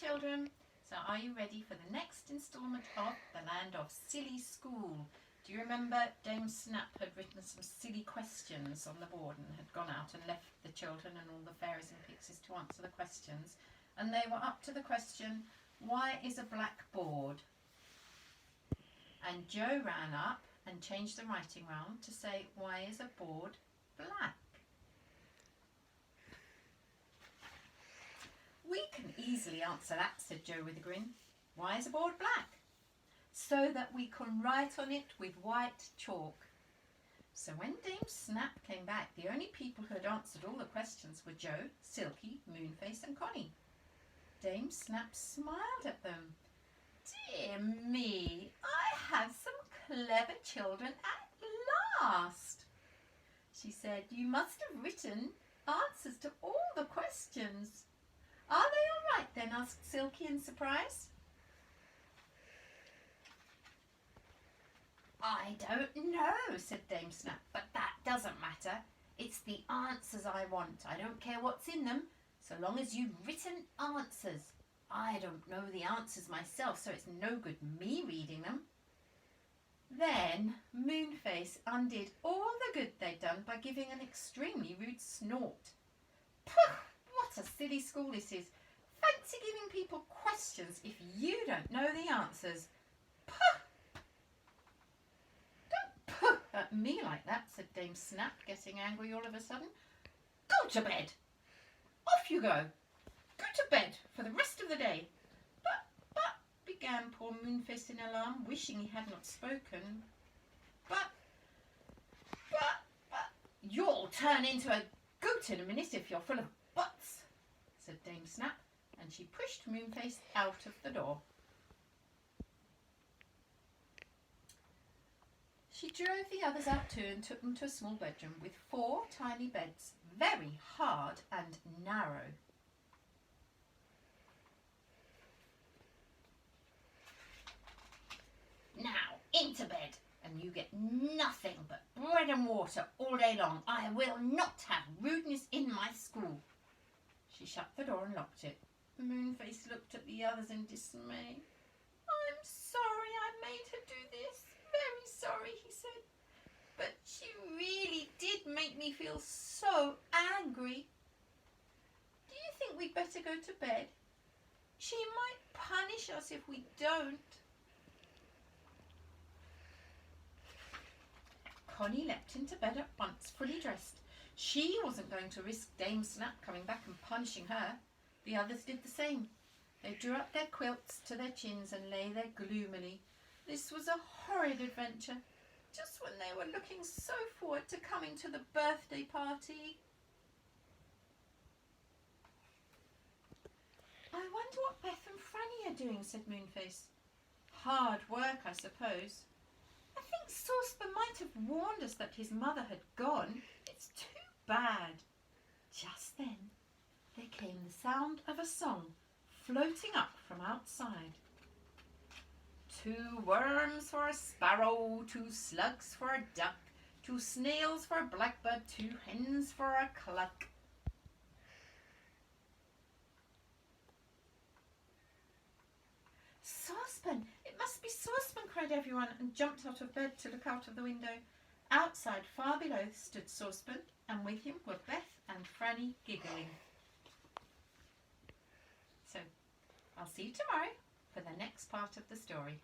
children. So are you ready for the next instalment of The Land of Silly School? Do you remember Dame Snap had written some silly questions on the board and had gone out and left the children and all the fairies and pixies to answer the questions? And they were up to the question, why is a black board? And Joe ran up and changed the writing round to say, why is a board black? We can easily answer that, said Joe with a grin. Why is a board black? So that we can write on it with white chalk. So when Dame Snap came back, the only people who had answered all the questions were Joe, Silky, Moonface and Connie. Dame Snap smiled at them. Dear me, I have some clever children at last. She said, you must have written answers to all the questions. Are they all right then? Asked Silky in surprise. I don't know, said Dame Snap, but that doesn't matter. It's the answers I want. I don't care what's in them, so long as you've written answers. I don't know the answers myself, so it's no good me reading them. Then Moonface undid all the good they'd done by giving an extremely rude snort. Pooh! What a silly school this is. Fancy giving people questions if you don't know the answers. Pooh! Don't pooh at me like that, said Dame Snap, getting angry all of a sudden. Go to bed. Off you go. Go to bed for the rest of the day. But, began poor Moonface in alarm, wishing he had not spoken. But, you'll turn into a goat in a minute if you're full of buts, said Dame Snap, and she pushed Moonface out of the door. She drove the others out too and took them to a small bedroom with 4 tiny beds, very hard and narrow. Now, into bed, and you get nothing but bread and water all day long. I will not have rudeness in my school. She shut the door and locked it. Moonface looked at the others in dismay. I'm sorry I made her do this. Very sorry, he said. But she really did make me feel so angry. Do you think we'd better go to bed? She might punish us if we don't. Connie leapt into bed at once, fully dressed. She wasn't going to risk Dame Snap coming back and punishing her. The others did the same. They drew up their quilts to their chins and lay there gloomily. This was a horrid adventure, just when they were looking so forward to coming to the birthday party. I wonder what Beth and Franny are doing, said Moonface. Hard work, I suppose. I think Saucepan might have warned us that his mother had gone. It's too bad. Just then, there came the sound of a song floating up from outside. 2 worms for a sparrow, 2 slugs for a duck, 2 snails for a blackbird, 2 hens for a cluck. Saucepan! It must be Saucepan, cried everyone, and jumped out of bed to look out of the window. Outside, far below, stood Saucepan, and with him were Beth and Franny giggling. So, I'll see you tomorrow for the next part of the story.